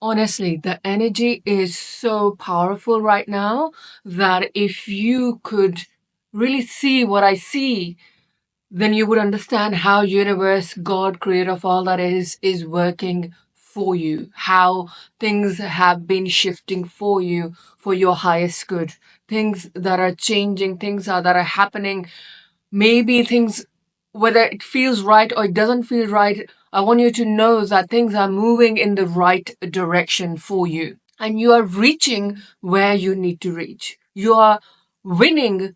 Honestly, the energy is so powerful right now that if you could really see what I see, then you would understand how universe, God, creator of all that is working for you, how things have been shifting for you for your highest good, things that are changing, that are happening, maybe things, whether it feels right or it doesn't feel right. I want you to know that things are moving in the right direction for you, and you are reaching where you need to reach. You are winning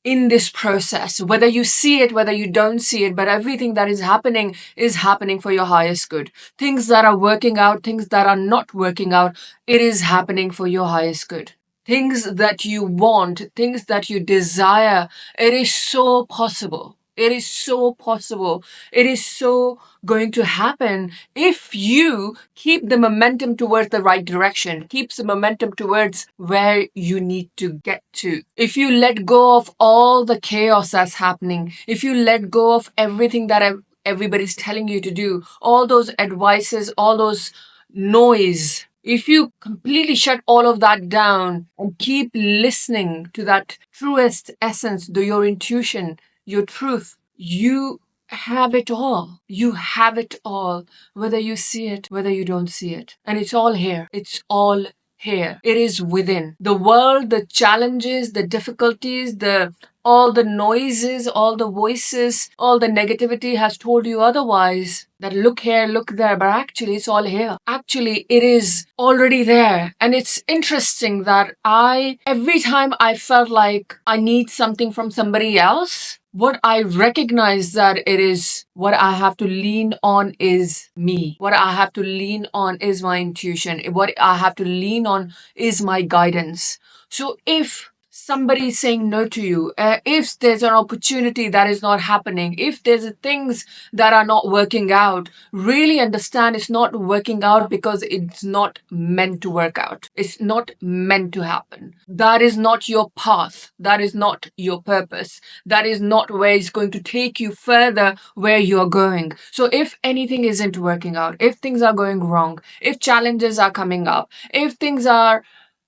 in this process, whether you see it, whether you don't see it, but everything that is happening for your highest good. Things that are working out, things that are not working out, it is happening for your highest good. Things that you want, things that you desire, it is so possible. It is so possible. It is so going to happen if you keep the momentum towards the right direction, keeps the momentum towards where you need to get to. If you let go of all the chaos that's happening, if you let go of everything that everybody's telling you to do, all those advices, all those noise, if you completely shut all of that down and keep listening to that truest essence, to your intuition, your truth, you have it all. You have it all, whether you see it, whether you don't see it. And it's all here. It's all here. It is within. The world, the challenges, the difficulties, the all the noises, all the voices, all the negativity has told you otherwise. That look here, look there, but actually it's all here. Actually, it is already there. And it's interesting that every time I felt like I need something from somebody else, what I recognize that it is what I have to lean on is me. What I have to lean on is my intuition. What I have to lean on is my guidance. So if somebody is saying no to you, if there's an opportunity that is not happening, if there's things that are not working out, really understand it's not working out because it's not meant to work out. It's not meant to happen. That is not your path. That is not your purpose. That is not where it's going to take you further where you're going. So if anything isn't working out, if things are going wrong, if challenges are coming up, if things are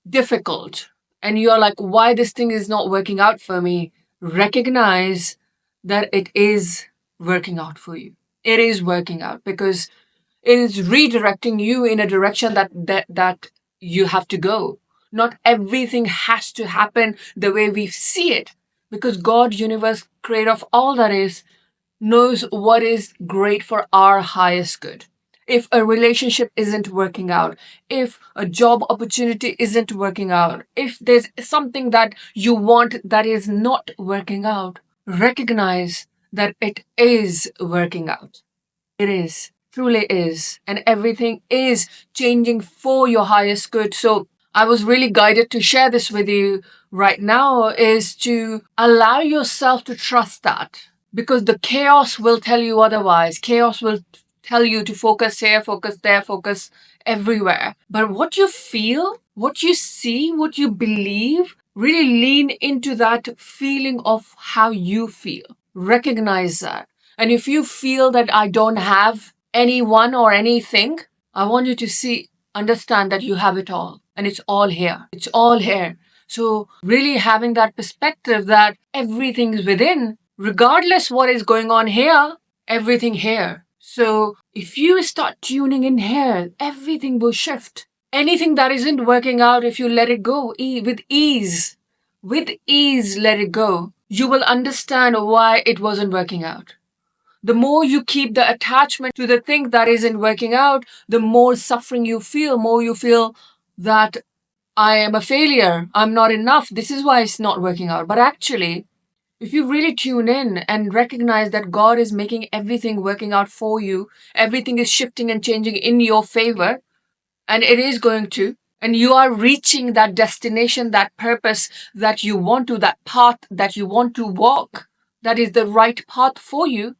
difficult, and you're like, why this thing is not working out for me, recognize that it is working out for you. It is working out because it is redirecting you in a direction that you have to go. Not everything has to happen the way we see it, because God, universe, creator of all that is, knows what is great for our highest good. If a relationship isn't working out, if a job opportunity isn't working out, if there's something that you want that is not working out, recognize that it is working out. It is, truly is. And everything is changing for your highest good. So I was really guided to share this with you right now, is to allow yourself to trust that, because the chaos will tell you otherwise. Chaos will tell you to focus here, focus there, focus everywhere. But what you feel, what you see, what you believe, really lean into that feeling of how you feel. Recognize that. And if you feel that I don't have anyone or anything, I want you to understand that you have it all. And it's all here. It's all here. So really having that perspective that everything is within, regardless what is going on here, everything here. So if you start tuning in here, everything will shift. Anything that isn't working out, if you let it go with ease, let it go, you will understand why it wasn't working out. The more you keep the attachment to the thing that isn't working out, the more suffering you feel, more you feel that I am a failure, I'm not enough, this is why it's not working out. But actually, if you really tune in and recognize that God is making everything working out for you, everything is shifting and changing in your favor, and it is going to, and you are reaching that destination, that purpose that you want to, that path that you want to walk, that is the right path for you,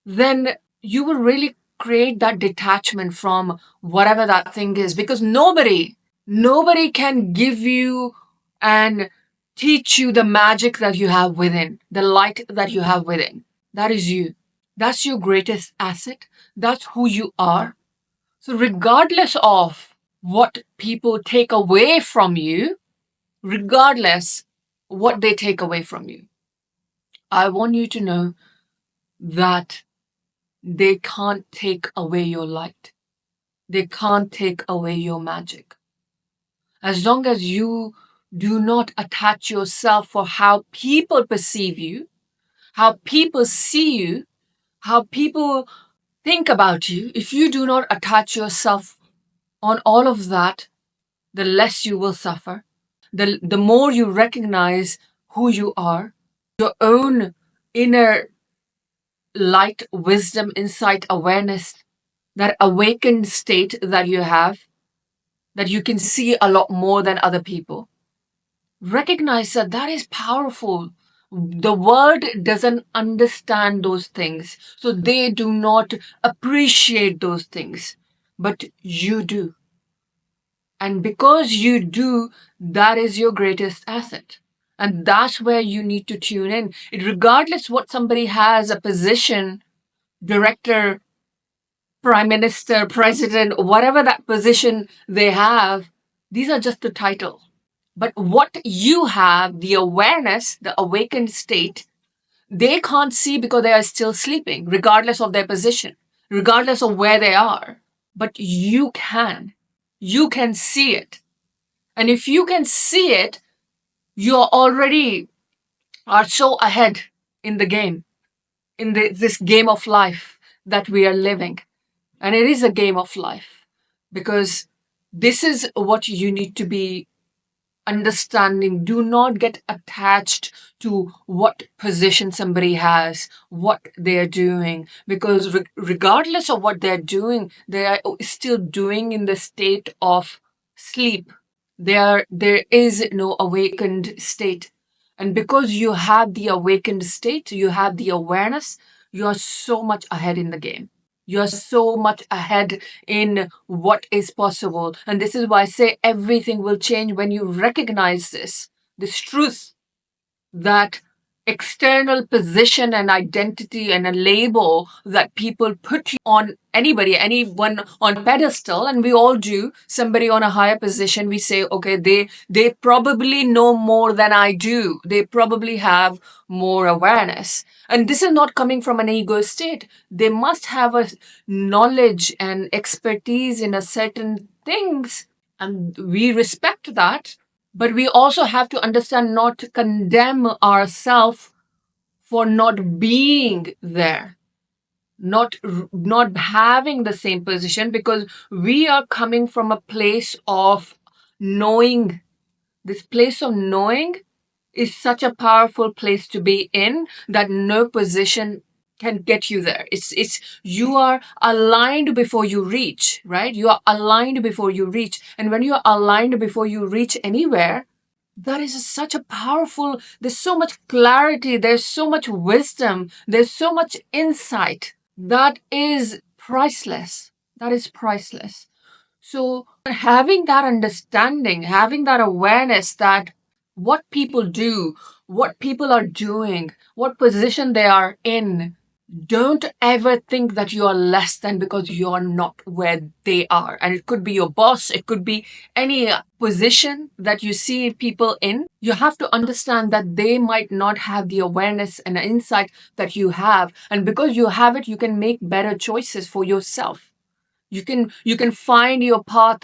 then you will really create that detachment from whatever that thing is, because nobody can give you and teach you the magic that you have within, the light that you have within. That is you. That's your greatest asset. That's who you are. So, regardless of what people take away from you, regardless what they take away from you, I want you to know that they can't take away your light. They can't take away your magic. As long as you do not attach yourself for how people perceive you, how people see you, how people think about you, if you do not attach yourself on all of that, the less you will suffer. The more you recognize who you are, your own inner light, wisdom, insight, awareness, that awakened state that you have, that you can see a lot more than other people. Recognize that that is powerful. The world doesn't understand those things, so they do not appreciate those things, but you do. And because you do, that is your greatest asset. And that's where you need to tune in. Regardless what somebody has, a position, director, prime minister, president, whatever that position they have, these are just the title. But what you have, the awareness, the awakened state, they can't see because they are still sleeping, regardless of their position, regardless of where they are. But you can. You can see it. And if you can see it, you're already are so ahead in the game, in this game of life that we are living. And it is a game of life because this is what you need to be understanding. Do not get attached to what position somebody has, what they're doing, because regardless of what they're doing, they are still doing in the state of sleep. There is no awakened state. And because you have the awakened state, you have the awareness, you are so much ahead in the game. You're so much ahead in what is possible. And this is why I say everything will change when you recognize this truth, that external position and identity and a label that people put you on anybody, anyone on pedestal, and we all do, somebody on a higher position, we say, okay, they probably know more than I do. They probably have more awareness. And this is not coming from an ego state. They must have a knowledge and expertise in a certain things, and we respect that, but we also have to understand not to condemn ourselves for not being there, not having the same position, because we are coming from a place of knowing. This place of knowing is such a powerful place to be in that no position can get you there. It's you are aligned before you reach, right? You are aligned before you reach. And when you are aligned before you reach anywhere, that is such a powerful, there's so much clarity, there's so much wisdom, there's so much insight that is priceless. That is priceless. So, having that understanding, having that awareness that what people do, what people are doing, what position they are in, don't ever think that you are less than because you are not where they are. And it could be your boss, it could be any position that you see people in. You have to understand that they might not have the awareness and insight that you have. And because you have it, you can make better choices for yourself. You can find your path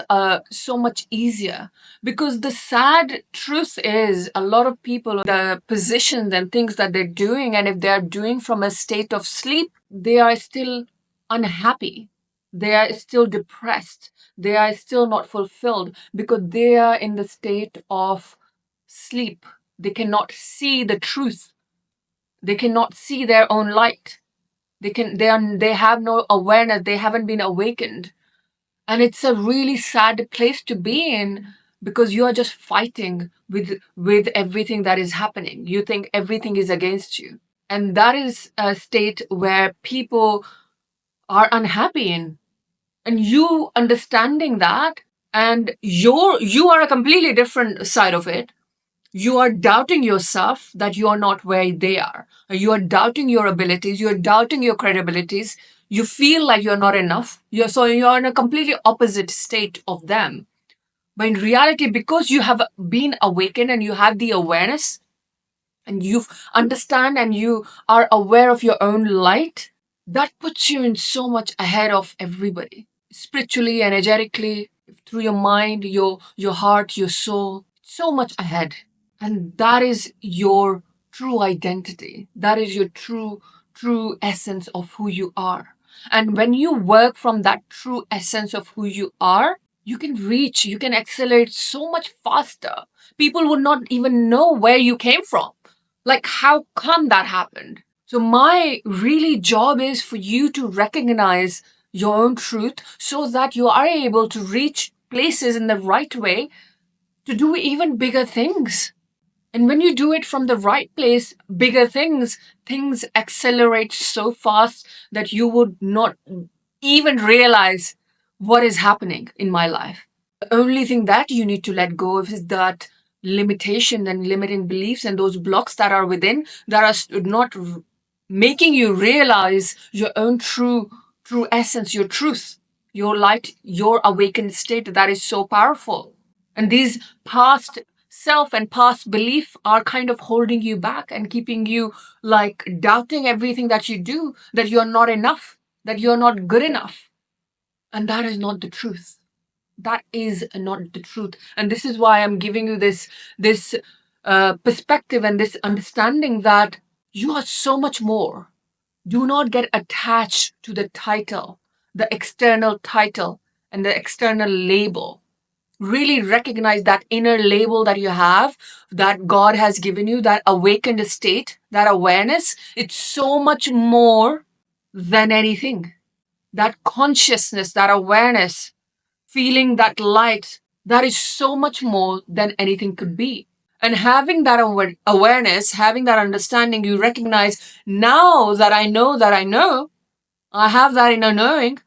so much easier, because the sad truth is a lot of people, the positions and things that they're doing, and if they're doing from a state of sleep, they are still unhappy, they are still depressed, they are still not fulfilled because they are in the state of sleep. They cannot see the truth, they cannot see their own light, they have no awareness, they haven't been awakened. And it's a really sad place to be in, because you are just fighting with everything that is happening. You think everything is against you. And that is a state where people are unhappy in. And you understanding that, and you are a completely different side of it. You are doubting yourself that you are not where they are. You are doubting your abilities, you are doubting your credibilities, You feel like you're not enough. You're in a completely opposite state of them. But in reality, because you have been awakened and you have the awareness and you understand and you are aware of your own light, that puts you in so much ahead of everybody. Spiritually, energetically, through your mind, your heart, your soul, so much ahead. And that is your true identity. That is your true essence of who you are. And when you work from that true essence of who you are, you can reach, you can accelerate so much faster. People would not even know where you came from. Like, how come that happened? So, my really job is for you to recognize your own truth so that you are able to reach places in the right way to do even bigger things. And when you do it from the right place, bigger things accelerate so fast that you would not even realize what is happening in my life. The only thing that you need to let go of is that limitation and limiting beliefs and those blocks that are within that are not making you realize your own true essence, your truth, your light, your awakened state that is so powerful. And these past self and past belief are kind of holding you back and keeping you like doubting everything that you do, that you're not enough, that you're not good enough. And that is not the truth. That is not the truth. And this is why I'm giving you this perspective and this understanding that you are so much more. Do not get attached to the title, the external title, and the external label. Really recognize that inner label that you have, that God has given you, that awakened state, that awareness. It's so much more than anything. That consciousness, that awareness, feeling that light, that is so much more than anything could be. And having that awareness, having that understanding, you recognize now that I know, I have that inner knowing,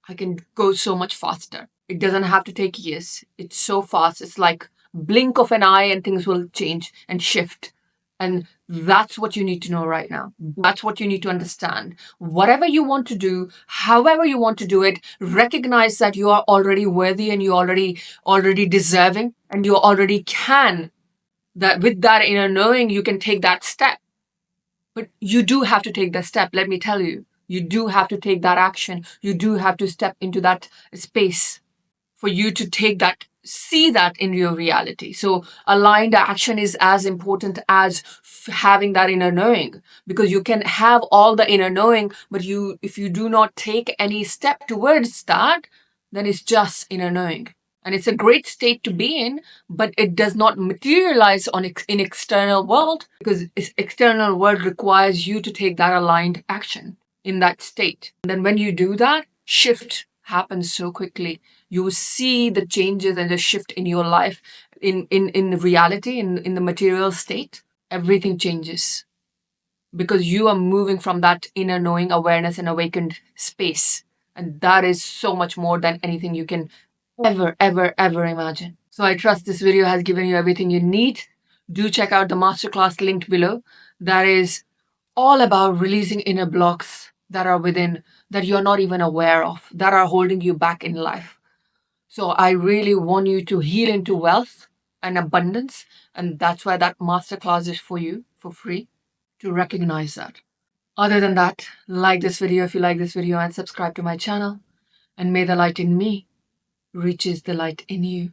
I can go so much faster. It doesn't have to take years. It's so fast. It's like blink of an eye and things will change and shift. And that's what you need to know right now. That's what you need to understand. Whatever you want to do, however you want to do it, recognize that you are already worthy and you already deserving and you already can. That with that inner knowing, you can take that step. But you do have to take that step, let me tell you. You do have to take that action. You do have to step into that space for you to take that, see that in your reality. So aligned action is as important as having that inner knowing, because you can have all the inner knowing, but if you do not take any step towards that, then it's just inner knowing. And it's a great state to be in, but it does not materialize in external world, because external world requires you to take that aligned action in that state. And then when you do that, shift happens so quickly. You see the changes and the shift in your life, in reality, in the material state. Everything changes because you are moving from that inner knowing, awareness, and awakened space. And that is so much more than anything you can ever imagine. So I trust this video has given you everything you need. Do check out the masterclass linked below. That is all about releasing inner blocks that are within, that you're not even aware of, that are holding you back in life. So I really want you to heal into wealth and abundance. And that's why that masterclass is for you for free, to recognize that. Other than that, like this video if you like this video and subscribe to my channel. And may the light in me reaches the light in you.